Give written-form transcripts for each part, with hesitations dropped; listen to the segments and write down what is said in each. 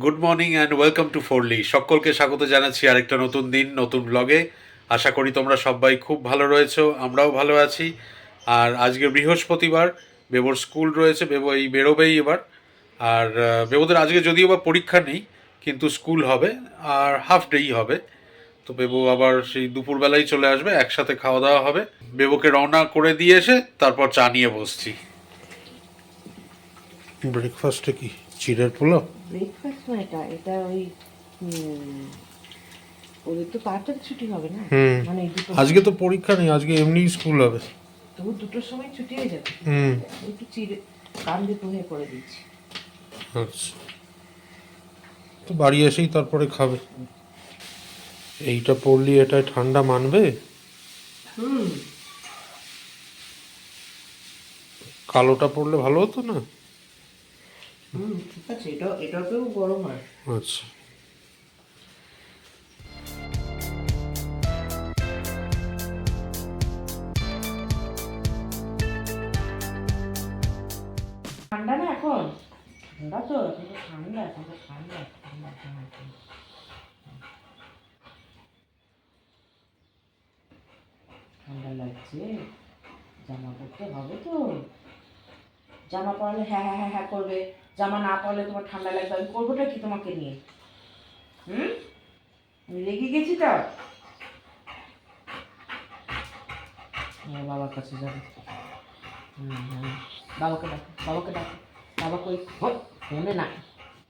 Good morning and welcome to Forley. সকলকে স্বাগত জানাচ্ছি আরেকটা নতুন দিন নতুন ব্লগে। আশা করি তোমরা সবাই খুব ভালো রয়েছো, আমরাও ভালো আছি। আর আজকে বৃহস্পতিবার, বেবোর স্কুল রয়েছে, বেবো এই বেরোবেই এবার। আর বেবোদের আজকে যদিও বা পরীক্ষা নেই, কিন্তু স্কুল হবে আর হাফ ডেই হবে। তো বেবো আবার সেই দুপুরবেলায় চলে আসবে, একসাথে খাওয়া দাওয়া হবে। বেবোকে রওনা করে দিয়ে এসে তারপর চা নিয়ে বসছি। ব্রেকফাস্টে কি চিড়ের পোলাও? ব্রেকফাস্ট না, এটা এটা ওই ওদের তো তাড়াতাড়ি ছুটি হবে না, মানে এই দুটো আজকে তো পরীক্ষা নেই, আজকে এমনি স্কুল হবে। তবু দুটোর সময় ছুটি হয়ে যাবে। হুম। একটু চিড়ে কান্দে পোহে করে দিচ্ছি। আচ্ছা, তো বাড়ি এসেই তারপরে খাবে। এইটা পড়লি এটায় ঠান্ডা মানবে? কালোটা পড়লে ভালো হতো না? ঠিক আছে, এটাতেও গরম হয়। আচ্ছা। ঠান্ডা না এখন, ঠান্ডা তো এখন, তো ঠান্ডা এখন, তো ঠান্ডা ঠান্ডা ঠান্ডা ঠান্ডা লাগছে। জামা পরতে হবে তো, জামা পরলে হ্যাঁ হ্যাঁ হ্যাঁ হ্যাঁ করবে, জামা না পরলে তোমার ঠান্ডা লাগবে। আমি করবোটা কি তোমাকে নিয়ে? আমি রেগে গেছি তো। বাবার কাছে যাবে। বাবাকে ডাকো, বাবাকে ডাকো। বাবা কই? ফোনে না।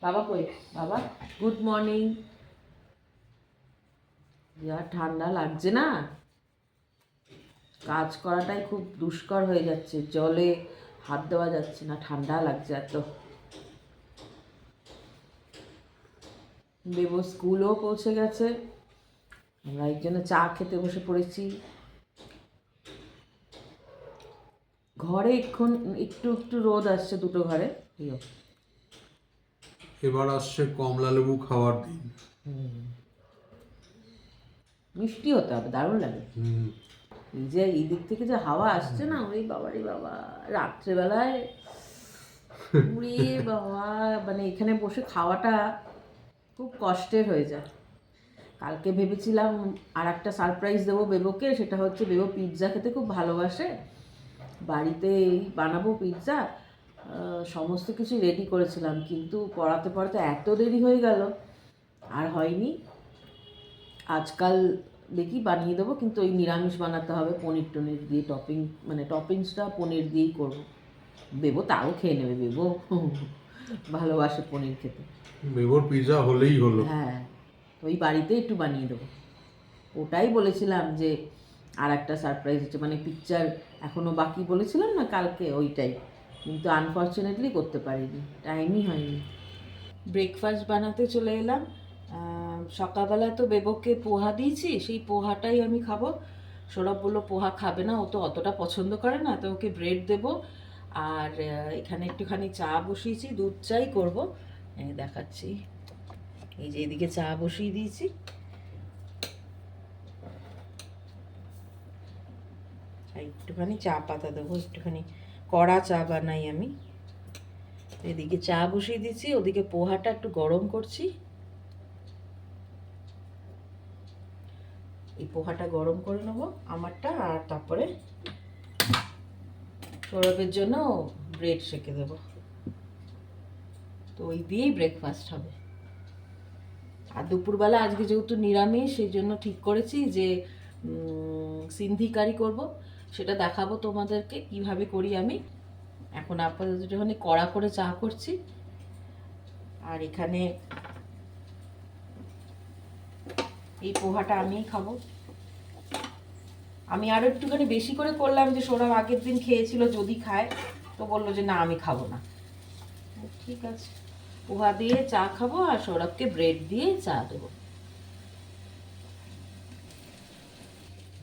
বাবা কই? বাবা গুড মর্নিং। যা ঠান্ডা লাগছে না, কাজ করাটাই খুব দুষ্কর হয়ে যাচ্ছে, জলে হাত দেওয়া যাচ্ছে না, ঠান্ডা লাগছে এত। বেবো স্কুলও পৌঁছে গেছে, আমরা একজনে চা খেতে বসে পড়েছি। ঘরে এখন একটু একটু রোদ আসছে দুটো ঘরে। এবার আসছে কমলা লেবু খাওয়ার দিন। মিষ্টি হতে হবে, দারুণ লাগে। এই যে এই দিক থেকে যে হাওয়া আসছে না, ওই বাবারে বাবা, রাত্রেবেলায় উড়ে বাবা, মানে এখানে বসে খাওয়াটা খুব কষ্টের হয়ে যায়। কালকে ভেবেছিলাম আর একটা সারপ্রাইজ দেবো বেবোকে, সেটা হচ্ছে বেবো পিৎজা খেতে খুব ভালোবাসে, বাড়িতেই বানাবো পিৎজা। সমস্ত কিছু রেডি করেছিলাম, কিন্তু পড়াতে পড়াতে এত দেরি হয়ে গেল, আর হয়নি। আজকাল দেখি বানিয়ে দেবো, কিন্তু ওই নিরামিষ বানাতে হবে, পনির টনির দিয়ে টপিং, মানে টপিংসটা পনির দিয়েই করবো। বেবো তাও খেয়ে নেবে, বেবো ভালোবাসে পনির খেতে। বেবোর পিৎজা হলেই হলো। হ্যাঁ, ওই বাড়িতে একটু বানিয়ে দেবো। ওটাই বলেছিলাম যে আর একটা সারপ্রাইজ হচ্ছে, মানে পিকচার এখনও বাকি বলেছিলাম না কালকে, ওইটাই, কিন্তু আনফর্চুনেটলি করতে পারিনি, টাইমই হয়নি। ব্রেকফাস্ট বানাতে চলে এলাম। সকালবেলা তো বেবোকে পোহা দিয়েছি, সেই পোহাটাই আমি খাবো। সৌরভ বললো পোহা খাবে না, ও তো অতটা পছন্দ করে না, তো ওকে ব্রেড দেবো। আর এখানে একটুখানি চা বসিয়েছি, দুধ চাই করবো, দেখাচ্ছি। এই যে এদিকে চা বসিয়ে দিয়েছি, একটুখানি চা পাতা দেবো, একটুখানি কড়া চা বানাই আমি। এদিকে চা বসিয়ে দিচ্ছি, ওদিকে পোহাটা একটু গরম করছি। এই পোহাটা গরম করে নেবো আমারটা, আর তারপরে সৌরভের জন্য ব্রেড সেঁকে দেবো। তো ওই দিয়েই ব্রেকফাস্ট হবে। আর দুপুরবেলা আজকে যেহেতু নিরামিষ, সেই জন্য ঠিক করেছি যে সিন্ধি কারি করবো, সেটা দেখাবো তোমাদেরকে কিভাবে করি আমি। এখন আপাতত যখন কড়া করে চা করছি, আর এখানে এই পোহাটা আমিই খাবো। আমি আরও একটুখানি বেশি করে করলাম, যে সৌরভ আগের দিন খেয়েছিল, যদি খায়, তো বললো যে না আমি খাবো না। ঠিক আছে, পোহা দিয়ে চা খাবো, আর সৌরভকে ব্রেড দিয়ে চা দেবো।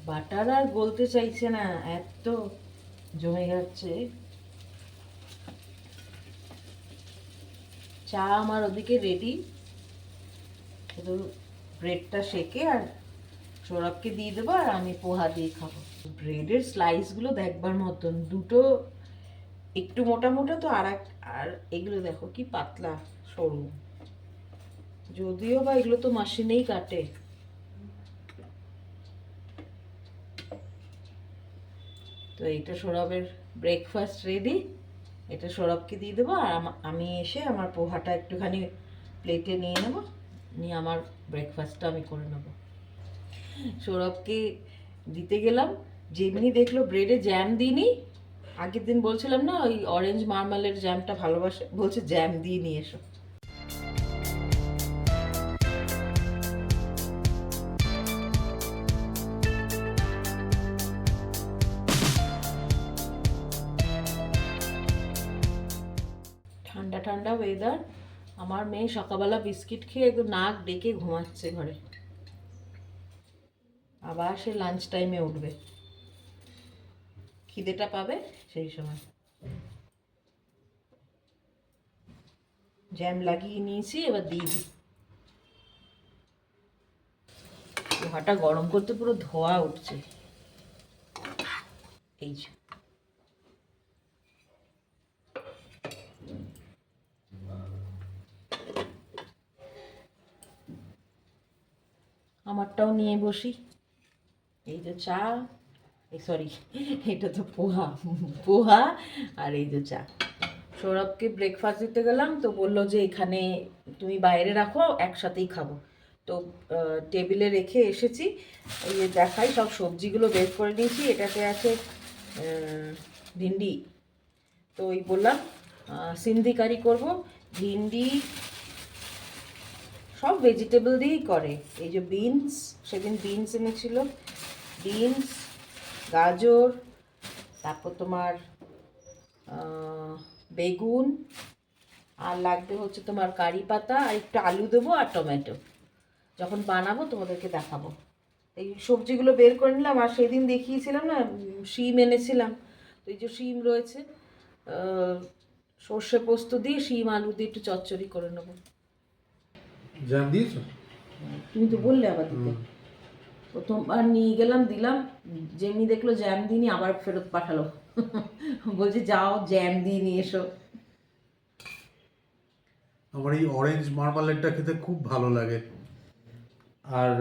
বাটার আর গলতে চাইছে না, এত জমে যাচ্ছে। চা আমার ওদিকে রেডি, শুধু ব্রেডটা সেকে আর সৌরভকে দিয়ে দেবো, আর আমি পোহা দিয়ে খাবো। ব্রেডের স্লাইসগুলো দেখবার মতন, দুটো একটু মোটা মোটা তো, আর এগুলো দেখো কি পাতলা সরু। যদিও বা এগুলো তো মেশিনেই কাটে। তো এইটা সৌরভের ব্রেকফাস্ট রেডি। এটা সৌরভকে দিয়ে দেবো, আর আমি এসে আমার পোহাটা একটুখানি প্লেটে নিয়ে নেবো, নিয়ে আমার ব্রেকফাস্টটা আমি করে নেবো। সৌরভকে দিতে গেলাম, যেমনি দেখলো ব্রেডে জ্যাম দিইনি। আগের দিন বলছিলাম না ওই অরেঞ্জ মার্মালের জ্যামটা ভালোবাসে, বলছে জ্যাম দিয়ে নিয়ে এসো। ঠান্ডা ঠান্ডা ওয়েদার, আমার মেয়ে সকালবেলা বিস্কিট খেয়ে একদম নাক ডেকে ঘুমাচ্ছে ঘরে। আবার সে লাঞ্চ টাইমে উঠবে, খিদেটা পাবে সেই সময়। জ্যাম লাগিয়ে নিয়েছি, এবার দিয়ে দিই। পোহাটা গরম করতে পুরো ধোয়া উঠছে। এই যে আমারটাও নিয়ে বসি। এই যে চা, এই সরি, এটা তো পোহা, পোহা আর এই যে চা। সৌরভকে ব্রেকফাস্ট দিতে গেলাম, তো বললো যে এখানে তুমি বাইরে রাখো, একসাথেই খাবো। তো টেবিলে রেখে এসেছি। এই যে দেখাই, সব সবজিগুলো বের করে নিয়েছি। এটাতে আছে ভিন্ডি, তো ওই বললাম সিন্ধি কারি করবো। ভিন্ডি সব ভেজিটেবল দিয়েই করে। এই যে বিনস, সেদিন বিনস এনেছিল, বিনস, গাজর, তারপর তোমার বেগুন, আর লাগবে হচ্ছে তোমার কারি পাতা, আর একটু আলু দেবো, আর টমেটো। যখন বানাবো তোমাদেরকে দেখাবো। এই সবজিগুলো বের করে নিলাম। আর সেদিন দেখিয়েছিলাম না শিম এনেছিলাম, তো এই যে শিম রয়েছে, সর্ষে পোস্ত দিয়ে শিম আলু দিয়ে একটু চচ্চড়ি করে নেবো। জ্যাম দিয়েছো? তুমি তো বললে আবার দিতে। প্রথমবার নিয়ে গেলাম, দিলাম, যেমনি দেখলো জ্যাম দিইনি, আবার ফেরত পাঠালো। বলছে যাও জ্যাম দিয়ে নিয়ে এসো। আমার এই অরেঞ্জ মার্মালেটটা খেতে খুব ভালো লাগে। আর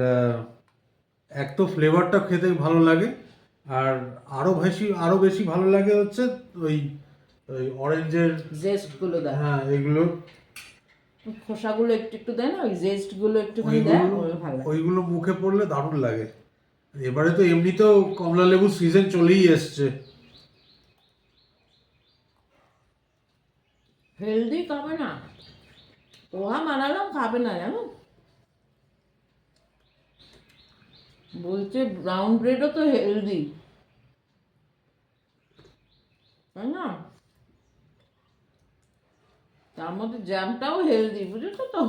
এক তো ফ্লেভারটা খেতে ভালো লাগে, আর আরও বেশি ভালো লাগে হচ্ছে ওই ওই অরেঞ্জের জেস্টগুলো দেয়, হ্যাঁ এগুলো, খোসাগুলো একটু একটু দেয় না, ওই জেস্টগুলো একটুখানি দেয়, ওগুলো ভালো লাগে। ওইগুলো মুখে পড়লে দারুণ লাগে। এবারে তো এমনিতেও কমলা লেবুর সিজন চলেই এসছে। হেলদি খাবে না, পোহা বানালাম খাবে না জানো, বলছে ব্রাউন ব্রেডও তো হেলদি, তাই না? তার মধ্যে জ্যামটাও হেলদি, বুঝেছো তো?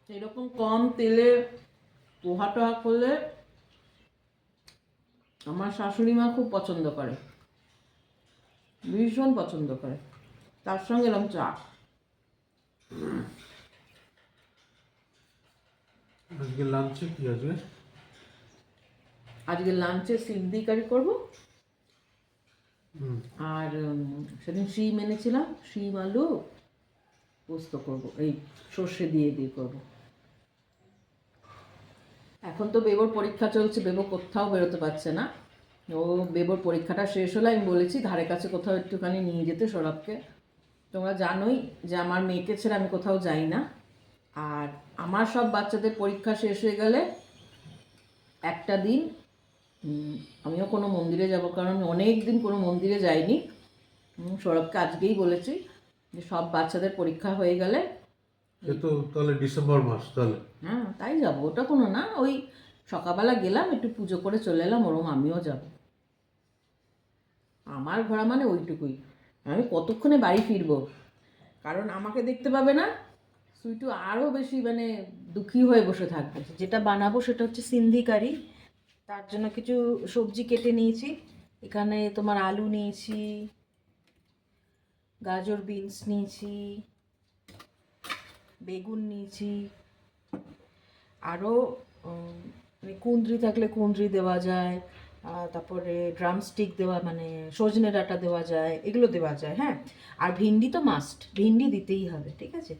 এরকম কম তেলে পোহা টোহা করলে আমার শাশুড়ি মা খুব পছন্দ করে, ভীষণ পছন্দ করে। তার সঙ্গে এরকম চা। আজকে লাঞ্চে কি আছে? আজকে লাঞ্চে সিদ্ধি কারি করবো, আর সেদিন শিম এনেছিলাম, শিম আলু পোস্ত করবো, এই সর্ষে দিয়ে দিয়ে করবো। এখন তো বেবোর পরীক্ষা চলছে, বেবো কোথাও বেরোতে পারছে না। ও বেবোর পরীক্ষাটা শেষ হলে আমি বলেছি ধারে কাছে কোথাও একটুখানি নিয়ে যেতে সৌরভকে। তোমরা জানোই যে আমার মেয়েকে ছেড়ে আমি কোথাও যাই না। আর আমার সব বাচ্চাদের পরীক্ষা শেষ হয়ে গেলে একটা দিন আমিও কোনো মন্দিরে যাব, কারণ আমি অনেক দিন কোনো মন্দিরে যাইনি। সৌরভকে আজকেই বলেছি যে সব বাচ্চাদের পরীক্ষা হয়ে গেলে, সে তো তাহলে ডিসেম্বর মাস তাহলে। হ্যাঁ তাই যাবো, ওটা কোনো না, ওই সকালবেলা গেলাম একটু পুজো করে চলে এলাম, ওরম আমিও যাব। আমার ঘোরা মানে ওইটুকুই। আমি কতক্ষণে বাড়ি ফিরবো, কারণ আমাকে দেখতে পাবে না, সুইটু আরও বেশি মানে দুঃখী হয়ে বসে থাকবে। যেটা বানাবো সেটা হচ্ছে সিন্ধি কারি। তার জন্য কিছু সবজি কেটে নিয়েছি। এখানে তোমার আলু নিয়েছি, গাজর বিনস নিয়েছি, বেগুন নিয়েছি, আরও মানে কুঁদরি থাকলে কুঁদরি দেওয়া যায়, তারপরে ড্রামস্টিক দেওয়া, মানে সজনে ডাঁটা দেওয়া যায়, এগুলো দেওয়া যায়। হ্যাঁ, আর ভিন্ডি তো মাস্ট, ভিন্ডি দিতেই হবে, ঠিক আছে।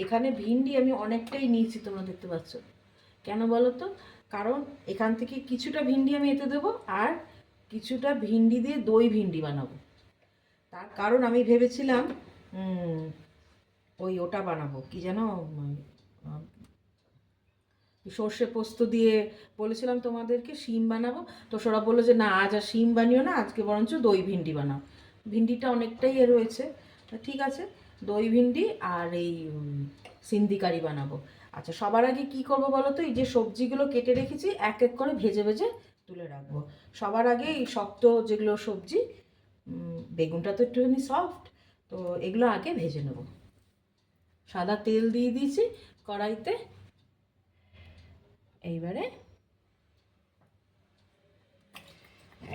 এখানে ভিন্ডি আমি অনেকটাই নিয়েছি, তোমরা দেখতে পাচ্ছ। কেন বলো তো? কারণ এখান থেকে কিছুটা ভিন্ডি আমি এতে দেবো, আর কিছুটা ভিন্ডি দিয়ে দই ভিন্ডি বানাবো। তার কারণ আমি ভেবেছিলাম ওটা বানাবো, কি যেন, সর্ষে পোস্ত দিয়ে বলেছিলাম তোমাদেরকে শিম বানাবো। তো সৌরভ বললো যে না, আজ আর শিম বানিও না, আজকে বরঞ্চ দই ভিন্ডি বানাও। ভিন্ডিটা অনেকটাই রয়েছে, ঠিক আছে, দই ভিন্ডি আর এই সিন্দি কারি বানাবো। আচ্ছা, সবার আগে কি করব বলো তো? এই যে সবজিগুলো কেটে রেখেছি এক এক করে ভেজে ভেজে তুলে রাখবো। সবার আগে এই শক্ত যেগুলো সবজি, বেগুনটা তো একটুখানি সফট, তো এগুলো আগে ভেজে নেব। সাদা তেল দিয়ে দিয়েছি কড়াইতে, এইবারে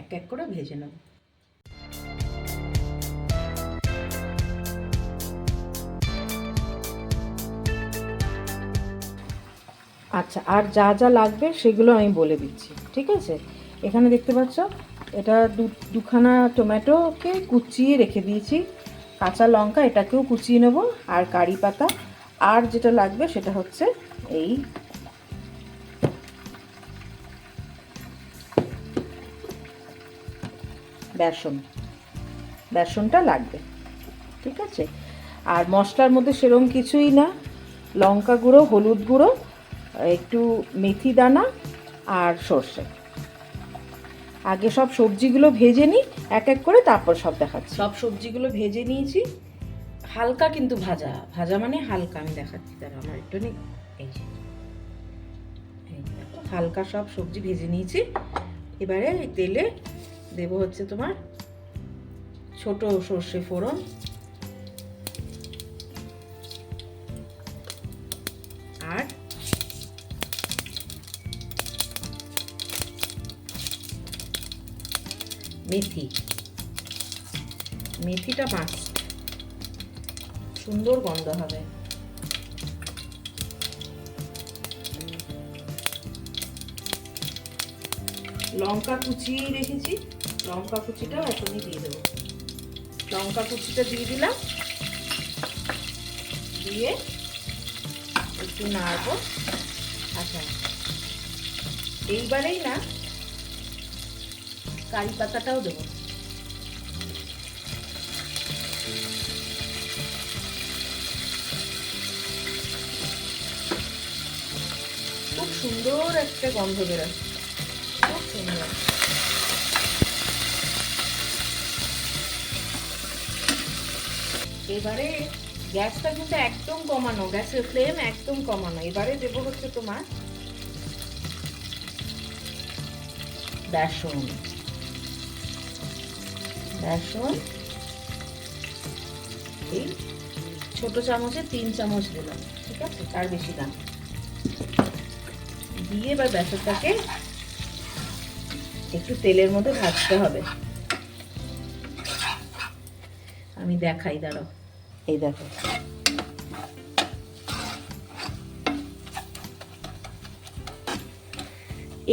এক এক করে ভেজে নেব। আচ্ছা, আর যা যা লাগবে সেগুলো আমি বলে দিচ্ছি, ঠিক আছে। এখানে দেখতে পাচ্ছ, এটা দুখানা টমেটোকে কুচিয়ে রেখে দিয়েছি, কাঁচা লঙ্কা এটাকেও কুচিয়ে নেব, আর কারি পাতা। আর যেটা লাগবে সেটা হচ্ছে এই বেসনটা লাগবে, ঠিক আছে। আর মশলার মধ্যে সেরকম কিছুই না, লঙ্কা গুঁড়ো, হলুদ গুঁড়ো, একটু মেথি দানা আর সর্ষে। আগে সব সবজিগুলো ভেজে নিই এক এক করে, তারপর সব দেখাচ্ছি। সব সবজিগুলো ভেজে নিয়েছি, হালকা কিন্তু ভাজা, ভাজা মানে হালকা। আমি দেখাচ্ছি, তারা আমার একটু নেই, এই যে হালকা সব সবজি ভেজে নিয়েছি। এবারে তেলে দেবো হচ্ছে তোমার ছোট সর্ষে ফোড়ন, আর মেথিটা মাস্ট, সুন্দর গন্ধ হবে। লঙ্কা কুচিয়ে রেখেছি, লঙ্কা কুচিটাও এখনই দিয়ে দেবো। লঙ্কা কুচিটা দিয়ে দিলাম, দিয়ে একটু নাড়বো। আচ্ছা, এইবারেই না কারি পাতাটাও দেবো। খুব সুন্দর একটা গন্ধ বেরোয়, খুব সুন্দর। এবারে গ্যাসটা কিন্তু একদম কমানো, গ্যাসের ফ্লেম একদম কমানো। এবারে দেবো হচ্ছে তোমার বেসন, এই ছোট চামচে 3 চামচ দিলাম, ঠিক আছে, তার বেশি না। দিয়ে এবার বেসনটাকে একটু তেলের মধ্যে ভাজতে হবে। আমি দেখাই, দাঁড়াও, এই দেখো,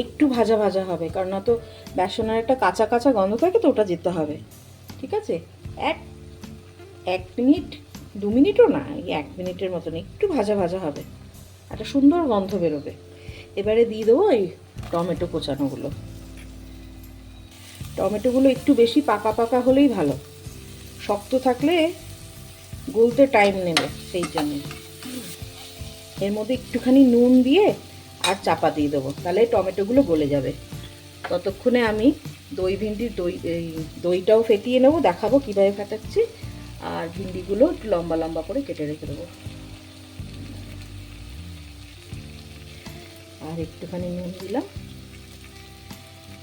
একটু ভাজা ভাজা হবে, কারণ না তো বেসনের একটা কাঁচা কাঁচা গন্ধ থাকে, তো ওটা যেতে হবে, ঠিক আছে। এক মিনিট, 2 মিনিটও না, এই 1 মিনিটের মতন একটু ভাজা ভাজা হবে, একটা সুন্দর গন্ধ বেরোবে। এবারে দিয়ে দেবো এই টমেটো কোচানোগুলো। টমেটোগুলো একটু বেশি পাকা পাকা হলেই ভালো, শক্ত থাকলে গলতে টাইম নেবে, সেই জন্য। এর মধ্যে একটুখানি নুন দিয়ে আর চাপা দিয়ে দেবো, তাহলে টমেটোগুলো গলে যাবে। ততক্ষণে আমি দইটাও ফেটিয়ে নেবো, দেখাবো কীভাবে ফেটাচ্ছি। আর ভিন্ডিগুলো একটু লম্বা লম্বা করে কেটে রেখে দেবো, আর একটুখানি নুন দিলাম,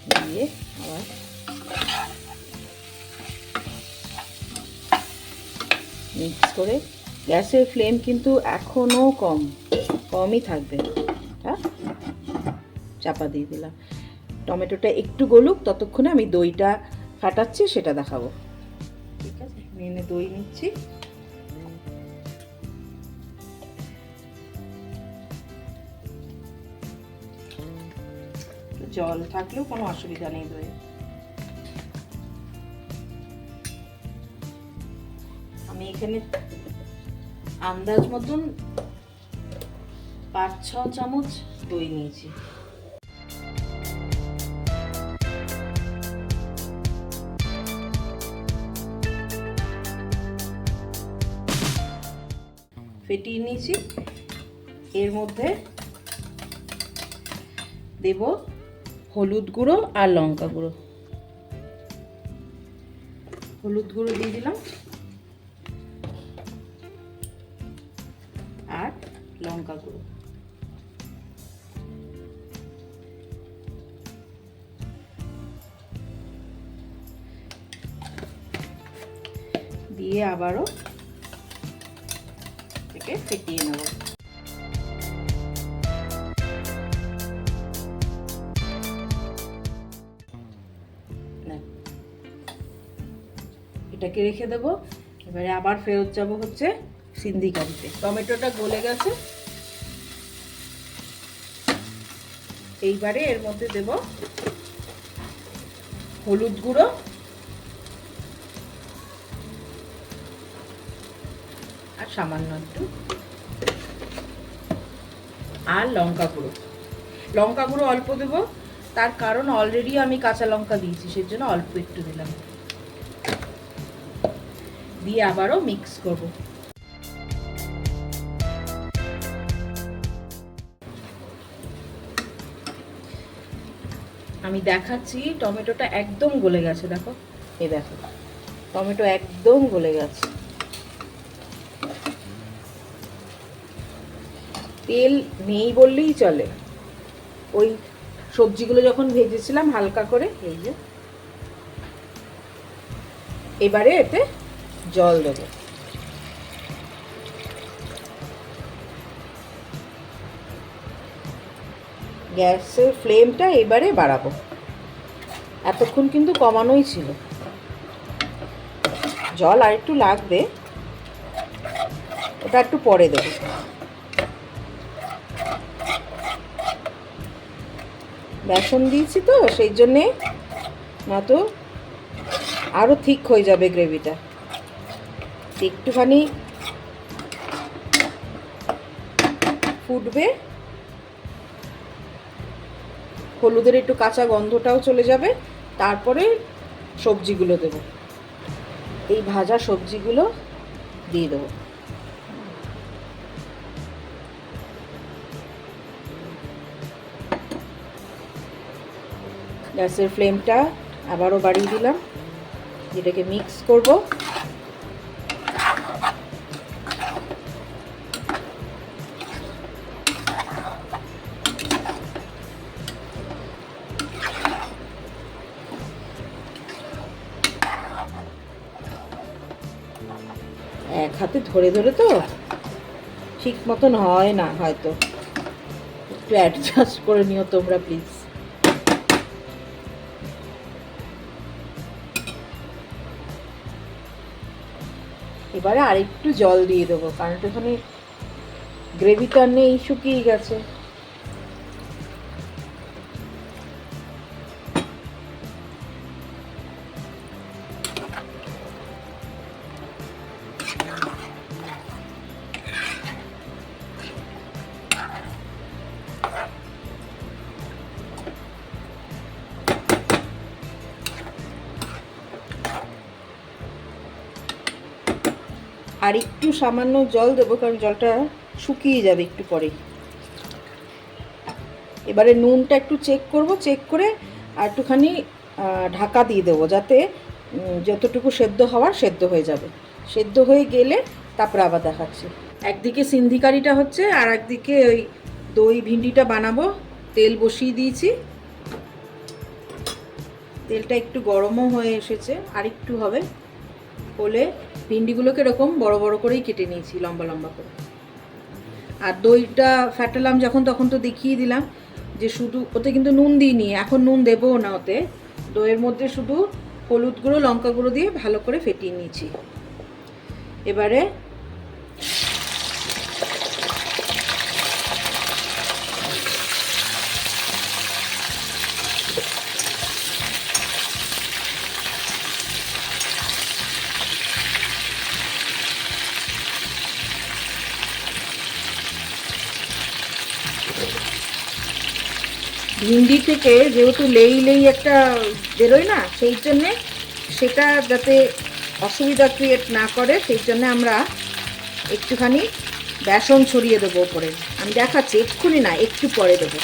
দিয়ে আবার মিক্স করে। গ্যাসের ফ্লেম কিন্তু এখনও কমই থাকবে, হ্যাঁ। চাপা দিয়ে দিলাম, টমেটোটা একটু গলুক, ততক্ষণে আমি দইটা ফাটাচ্ছি সেটা দেখাবো, ঠিক আছে। মেনে দই নিচ্ছি, জল থাকলেও কোনো অসুবিধা নেই দই। আমি এখানে আন্দাজ মতন 5-6 চামচ দই নিয়েছি। ফেটিয়ে নিয়েছি। এর মধ্যে দেব হলুদ গুঁড়ো আর লঙ্কা গুঁড়ো। হলুদ গুঁড়ো দিয়ে দিলাম আর লঙ্কা গুঁড়ো। দিয়ে আবারও এটাকে ফেটিয়ে নেব। এটাকে রেখে দেবো। এবারে আবার ফেরত যাব হচ্ছে সিন্ধি কারিতে। টমেটোটা গলে গেছে, এইবারে এর মধ্যে দেব হলুদ গুঁড়ো আর সামান্য একটু আর লঙ্কা গুঁড়ো। লঙ্কা গুঁড়ো অল্প দেব, তার কারণ অলরেডি আমি কাঁচা লঙ্কা দিয়েছি, সেজন্য অল্প একটু দিলাম। দিয়ে আবারও মিক্স করব। আমি দেখাচ্ছি, টমেটোটা একদম গলে গেছে, দেখো, এই দেখো টমেটো একদম গলে গেছে। তেল নেই বললেই চলে। ওই সবজিগুলো যখন ভেজেছিলাম হালকা করে, এই যে এবারে এতে জল দেব। গ্যাসের ফ্লেমটা এবারে বাড়াবো, এতক্ষণ কিন্তু কমানোই ছিল। জল আর একটু লাগবে, ওটা একটু পরে দেবো। বেসন দিয়েছি তো সেই জন্যে, না তো আরও ঠিক হয়ে যাবে গ্রেভিটা। একটুখানি ফুটবে, হলুদের একটু কাঁচা গন্ধটাও চলে যাবে, তারপরে সবজিগুলো দেব। এই ভাজা সবজিগুলো দিয়ে দেবো। গ্যাসের ফ্লেমটা আবারও বাড়িয়ে দিলাম, এটাকে মিক্স করব। এক হাতে ধরে ধরে তো ঠিক মতন হয় না, হয়তো একটু অ্যাডজাস্ট করে নিও তোমরা প্লিজ। এবারে আরেকটু জল দিয়ে দেবো, কারণ এখানে গ্রেভিটা নেই, শুকিয়ে গেছে। আর একটু সামান্য জল দেবো, কারণ জলটা শুকিয়ে যাবে একটু পরেই। এবারে নুনটা একটু চেক করব, চেক করে আর একটুখানি ঢাকা দিয়ে দেবো, যাতে যতটুকু সেদ্ধ হওয়ার সেদ্ধ হয়ে যাবে। সেদ্ধ হয়ে গেলে তারপরে আবার দেখাচ্ছি। একদিকে সিন্ধি কারিটা হচ্ছে, আর একদিকে ওই দই ভিন্ডিটা বানাবো। তেল বসিয়ে দিয়েছি, তেলটা একটু গরমও হয়ে এসেছে, আর একটু হবে হলে ভিন্ডিগুলোকে এরকম বড় বড় করেই কেটে নিয়েছি, লম্বা লম্বা করে। আর দইটা ফ্যাটালাম যখন, তখন তো দেখিয়ে দিলাম যে শুধু ওতে কিন্তু নুন দিইনি, এখন নুন দেবো না ওতে। দইয়ের মধ্যে শুধু হলুদ গুঁড়ো লঙ্কা গুঁড়ো দিয়ে ভালো করে ফেটিয়ে নিয়েছি। এবারে ভিন্ডি থেকে যেহেতু লেই লেই একটা বেরোয় না, সেই জন্যে সেটা যাতে অসুবিধা ক্রিয়েট না করে সেই জন্য আমরা একটুখানি বেসন ছড়িয়ে দেবো ওপরে। আমি দেখাচ্ছি, এক্ষুনি না, একটু পরে দেবো,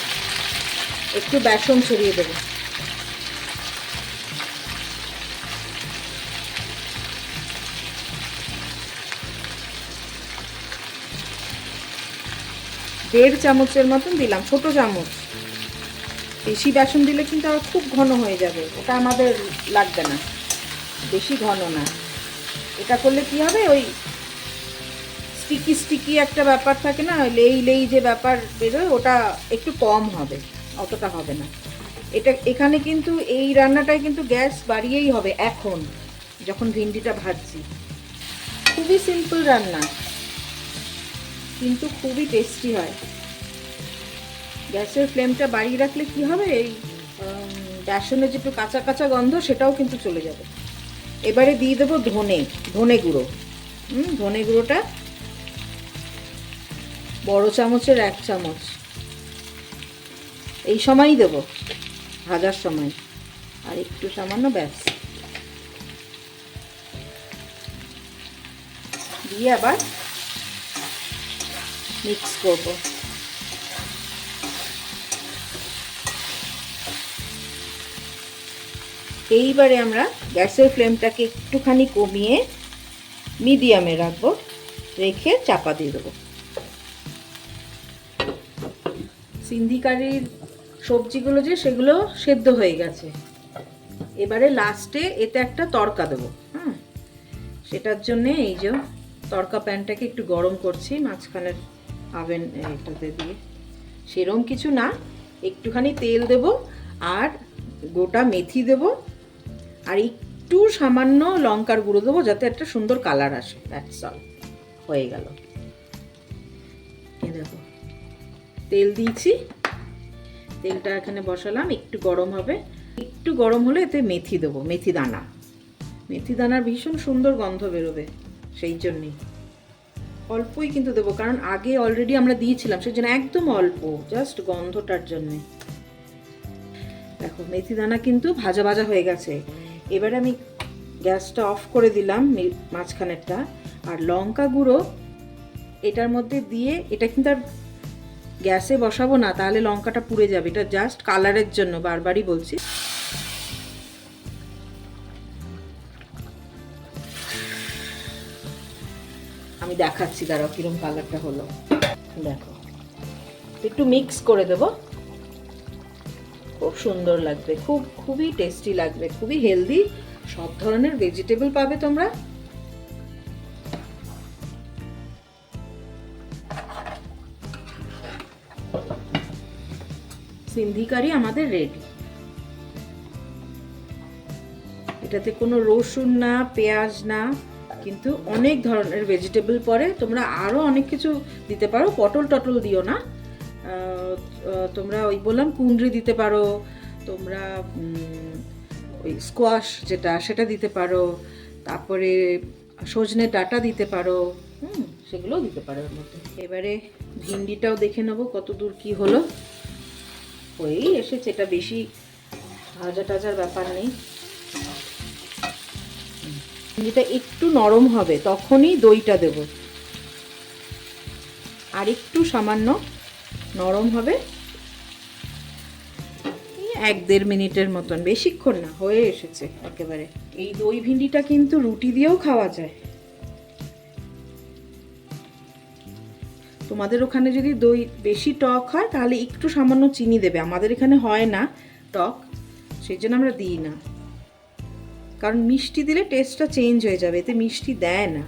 একটু বেসন ছড়িয়ে দেবো। দেড় চামচের মতন দিলাম, ছোট চামচ। বেশি বেসন দিলে কিন্তু আবার খুব ঘন হয়ে যাবে, ওটা আমাদের লাগবে না, বেশি ঘন না। এটা করলে কি হবে, ওই স্টিকি স্টিকি একটা ব্যাপার থাকে না, লেই লেই যে ব্যাপার বেরোয়, ওটা একটু কম হবে, অতটা হবে না। এটা এখানে কিন্তু এই রান্নাটায় কিন্তু গ্যাস বাড়িয়েই হবে এখন, যখন ভিন্ডিটা ভাজছি। খুবই সিম্পল রান্না, কিন্তু খুবই টেস্টি হয়। গ্যাসের ফ্লেমটা বাড়িয়ে রাখলে কি হবে, এই বেসনের যে একটু কাঁচা কাঁচা গন্ধ সেটাও কিন্তু চলে যাবে। এবারে দিয়ে দেবো ধনে গুঁড়ো। ধনে গুঁড়োটা বড় চামচের 1 চামচ এই সময়ই দেবো, ভাজার সময়। আর একটু সামান্য ব্যাস দিয়ে আবার মিক্স করব। এইবারে আমরা গ্যাসের ফ্লেমটাকে একটুখানি কমিয়ে মিডিয়ামে রাখবো, রেখে চাপা দিয়ে দেবো। সিন্ধি কারির সবজিগুলো যে সেগুলো সেদ্ধ হয়ে গেছে। এবারে লাস্টে এতে একটা তড়কা দেবো। সেটার জন্যে এই যে তড়কা প্যানটাকে একটু গরম করছি মাঝখানের আভেন এটাতে দিয়ে। সেরম কিছু না, একটুখানি তেল দেব আর গোটা মেথি দেব আর একটু সামান্য লঙ্কার গুঁড়ো দেবো, যাতে একটা সুন্দর কালার আসে। দ্যাটস অল, হয়ে গেল। এই দেখো তেল দিয়েছি, তেলটা এখানে বসালাম, একটু গরম হবে। একটু গরম হলে এতে মেথি দেবো, মেথি দানার ভীষণ সুন্দর গন্ধ বেরোবে, সেই জন্যেই অল্পই কিন্তু দেবো, কারণ আগে অলরেডি আমরা দিয়েছিলাম, সেই জন্য একদম অল্প, জাস্ট গন্ধটার জন্যে। দেখো মেথি দানা কিন্তু ভাজা ভাজা হয়ে গেছে। এবারে আমি গ্যাসটা অফ করে দিলাম মাঝখানেরটা, আর লঙ্কা গুঁড়ো এটার মধ্যে দিয়ে, এটা কিন্তু আর গ্যাসে বসাবো না, তাহলে লঙ্কাটা পুড়ে যাবে, এটা জাস্ট কালারের জন্য, বারবারই বলছি। আমি দেখাচ্ছি, দাঁড়াও কিরম কালারটা হলো। দেখো একটু মিক্স করে দেব, খুব সুন্দর লাগবে, খুবই টেস্টি লাগবে, খুবই হেলদি, সব ধরনের ভেজিটেবল পাবে তোমরা। সিন্ধি কারি আমাদের রেডি। এটাতে কোনো রসুন না, পেঁয়াজ না, কিন্তু অনেক ধরনের ভেজিটেবল পড়ে। তোমরা আরও অনেক কিছু দিতে পারো, পটল টটল দিও না, তোমরা ওই বললাম কুঁদরি দিতে পারো, তোমরা ওই স্কোয়াশ সেটা দিতে পারো, তারপরে সজনে ডাঁটা দিতে পারো, সেগুলোও দিতে পারো এর মধ্যে। এবারে ভিন্ডিটাও দেখে নেবো কত দূর কি হলো, হয়েই এসেছে, এটা বেশি ভাজা টাজার ব্যাপার নেই। যেটা একটু নরম হবে তখনই দইটা দেব, আর একটু সামান্য নরম হবে, 1-1.5 মিনিটের মতন, বেশিক্ষণ না, হয়ে এসেছে একেবারে। এই দই ভিন্ডিটা কিন্তু রুটি দিয়েও খাওয়া যায়। তোমাদের ওখানে যদি দই বেশি টক হয় তাহলে একটু সামান্য চিনি দেবে, আমাদের এখানে হয় না টক, সেই জন্য আমরা দিই না, কারণ মিষ্টি দিলে টেস্টটা চেঞ্জ হয়ে যাবে, এতে মিষ্টি দেয় না।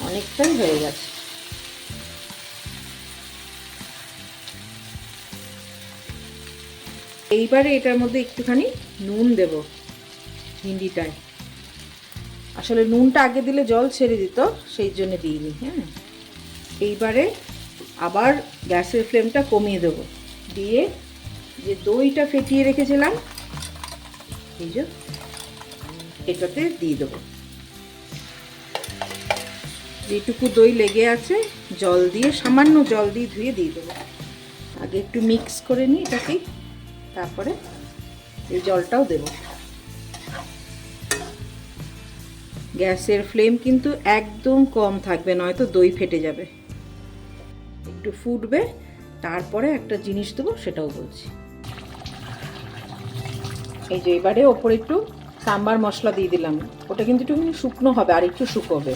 অনেকটাই হয়ে গেছে। এইবারে এটার মধ্যে একটুখানি নুন দেব ভিন্ডিটায়, আসলে নুনটা আগে দিলে জল ছেড়ে দিত, সেই জন্য দিইনি। এইবারে আবার গ্যাসের ফ্লেমটা কমিয়ে দেব, দিয়ে যে দইটা ফেটিয়ে রেখেছিলাম এই যে এটাতে দিয়ে দেবো। যেটুকু দই লেগে আছে জল দিয়ে, সামান্য জল দিয়ে ধুয়ে দিয়ে দেবো। আগে একটু মিক্স করে নিই এটাকে, তারপরে এই জলটাও দেব। গ্যাসের ফ্লেম কিন্তু একদম কম থাকবে, নয়তো দই ফেটে যাবে। একটু ফুটবে, তারপরে একটা জিনিস দেবো, সেটাও বলছি। এই যে এবারে ওপরে একটু সাম্বার মশলা দিয়ে দিলাম, ওটা কিন্তু একটু শুকনো হবে, আর একটু শুকোবে,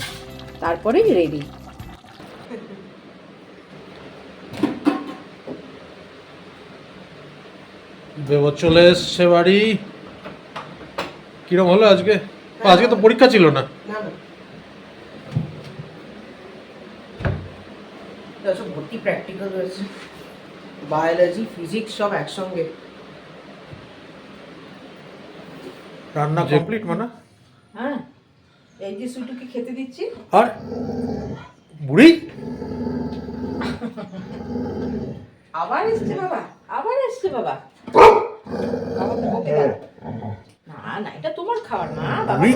তারপরেই রেডি। দেবর চলে এসছে বাড়ি। কিরম হলো আজকে? আজকে তো পরীক্ষা ছিল না। সব ভর্তি প্র্যাকটিক্যাল রয়েছে, বায়োলজি ফিজিক্স সব একসঙ্গে। রান্না কমপ্লিট মানে? হ্যাঁ, এই যে সুইটুকে খেতে দিচ্ছি। আর বুড়ি আবার এসছে বাবা, আবার এসছে বাবা। বাবাকে বকে দাও। না না, এটা তোমার খাবার না বাবা। বুড়ি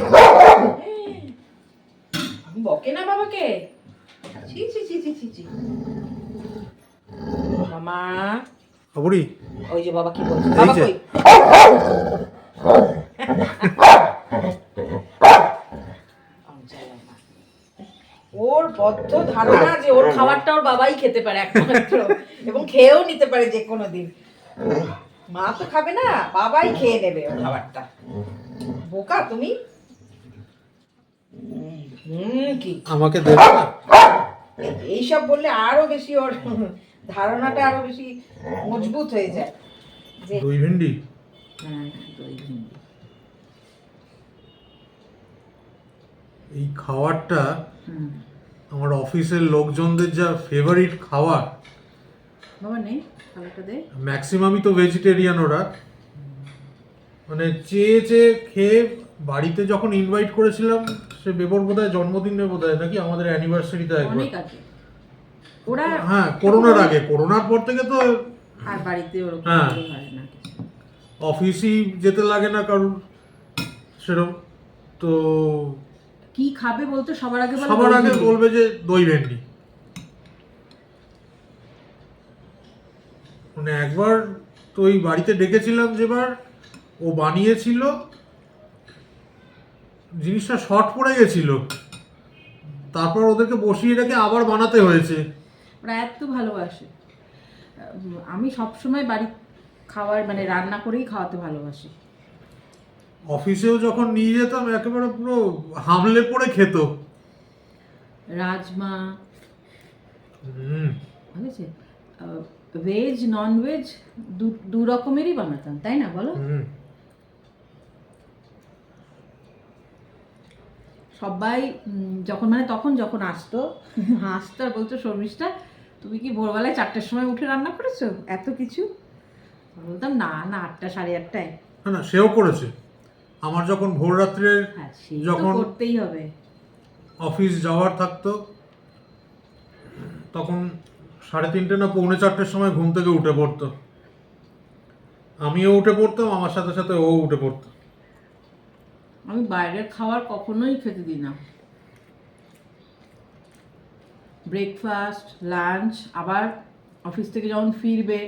বকে না বাবাকে। ছি ছি ছি ছি ছি ছি। মামা, বুড়ি ওই যে বাবা কি বলছে, এই বাবা যে। কই? ওর বদ্ধ ধারণা যে ওর খাবারটা ওর বাবাই খেতে পারে একমাত্র, এবং খেয়েও নিতে পারে যে কোনো দিন। মা তো খাবে না, বাবাই খেয়ে নেবে ওর খাবারটা। বোকা তুমি। কি আমাকে দেবে না? এইসব বললে আরো বেশি ওর ধারণাটা আরো বেশি মজবুত হয়ে যায়। যে দই ভেন্ডি। হ্যাঁ, দই ভেন্ডি। এই খাবারটা আমার অফিসের লোকজনদের যা ফেভারিট খাবার। বাবা নেই, খাবারটা দে। ম্যাক্সিমামই তো ভেজিটেরিয়ান ওরা, মানে চেয়ে চেয়ে খেয়ে। বাড়িতে যখন ইনভাইট করেছিলাম, সে বেবর বোধহয় জন্মদিনে বোধহয় নাকি আমাদের অ্যানিভার্সারিতে একবার। অনেক আছে ওরা। হ্যাঁ, করোনার আগে। করোনার পর থেকে তো আর বাড়িতে ওরকম হ্যাঁ, হয় না কিছু। অফিসই যেতে লাগে না কারণ সেরকম। তো কি খাবে বলতে সবার আগে বলে সবার দই আগে ভেন্ডি। বলবে যে দই ভেন্ডি। মানে একবার তো ওই বাড়িতে ডেকেছিলাম, যেবার ও বানিয়েছিল, জিনিসটা শর্ট পড়ে গেছিল, তারপর ওদেরকে বসিয়ে রেখে আবার বানাতে হয়েছে। ওরা এত ভালোবাসে। আমি সবসময় বাড়ি খাবার মানে রান্না করেই খাওয়াতে ভালোবাসি। অফিসেও যখন নিয়ে যেতাম একেবারে পুরো হামলে পড়ে খেত। রাজমা হুম। বুঝেছে, ভেজ নন ভেজ দু রকমেরই বানাতাম, তাই না বলো? হুম। সবাই যখন মানে তখন যখন আসতো হাসতো আর বলতো, শর্মিষ্ঠা তুমি কি ভোরবেলায় 4টের সময় উঠে রান্না করেছো এত কিছু? বলতাম না না, 8টা 8:30টায়। না না, সেও করেছে। আমার যখন ভোর রাত্রে হ্যাঁ, সেই তো যখন করতেই হবে। অফিস যাওয়ার থাকতো, তখন 3:30 না 3:45-এর সময় ঘুম থেকে উঠে পড়তো। আমিও উঠে পড়তাম, আমার সাথে সাথে ও উঠে পড়তো। আমি বাইরের খাবার কখনোই খেতে দিই না। ব্রেকফাস্ট, লাঞ্চ, আবার অফিস থেকে যখন ফিরবে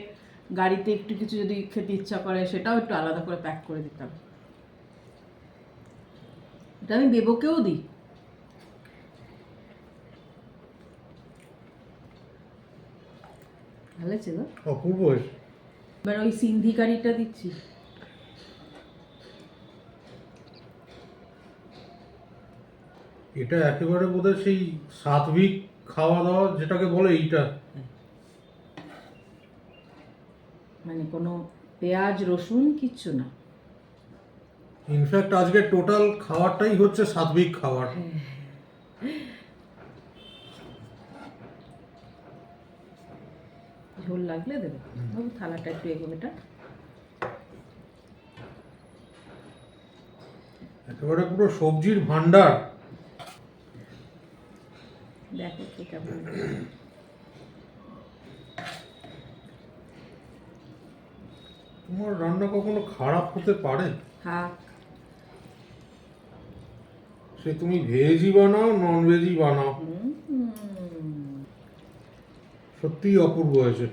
গাড়িতে একটু কিছু যদি খেতে ইচ্ছা করে সেটাও একটু আলাদা করে প্যাক করে দিতাম। এটা আমি বেবকেও দিই। ভালো ছিল। অপূর্ব। এবার ওই সিন্ধি কারিটা দিচ্ছি। এটা একেবারে বোধহয় সেই সাত্বিক খাওয়া দাওয়া যেটাকে বলে এইটা। মানে কোনো পেঁয়াজ রসুন কিচ্ছু না। ইনফ্যাক্ট আজকে টোটাল খাবারটাই হচ্ছে সাত্বিক খাবার। ঝোল লাগলে দেবে। থালাটা একটু এগোবেটা। একেবারে পুরো সবজির ভান্ডার। দেখো কে কেমন। তোমার রান্না কখনো খারাপ হতে পারে? থাক। সে তুমি ভেজই বানাও নন ভেজই বানাও, সত্যিই অপূর্ব হয়েছে।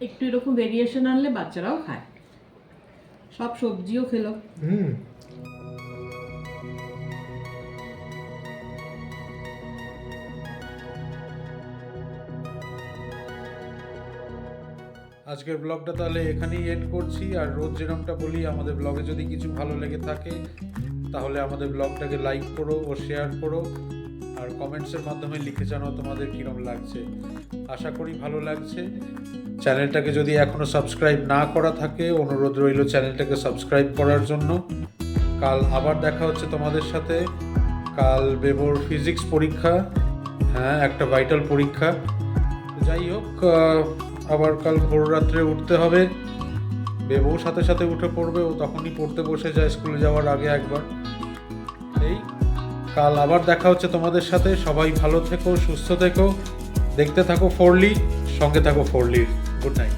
একটু এরকম ভেরিয়েশন আনলে বাচ্চারাও খায়, সব সবজিও খেলো। আজকের ব্লগটা তাহলে এখানেই এন্ড করছি। আর রোজ যেরকমটা বলি, আমাদের ব্লগে যদি কিছু ভালো লেগে থাকে তাহলে আমাদের ব্লগটাকে লাইক করো ও শেয়ার করো, আর কমেন্টসের মাধ্যমে লিখে জানাও তোমাদের কীরকম লাগছে। আশা করি ভালো লাগছে। চ্যানেলটাকে যদি এখনও সাবস্ক্রাইব না করা থাকে, অনুরোধ রইল চ্যানেলটাকে সাবস্ক্রাইব করার জন্য। কাল আবার দেখা হচ্ছে তোমাদের সাথে। কাল বেবোর ফিজিক্স পরীক্ষা, হ্যাঁ একটা ভাইটাল পরীক্ষা। যাই হোক, আবার কাল ভোর রাত্রে উঠতে হবে। বেবও সাথে সাথে উঠে পড়বে, ও তখনই পড়তে বসে যায় স্কুলে যাওয়ার আগে একবার। এই কাল আবার দেখা হচ্ছে তোমাদের সাথে। সবাই ভালো থেকো, সুস্থ থেকো, দেখতে থাকো ফোরলি, সঙ্গে থাকো ফোরলির। Good night.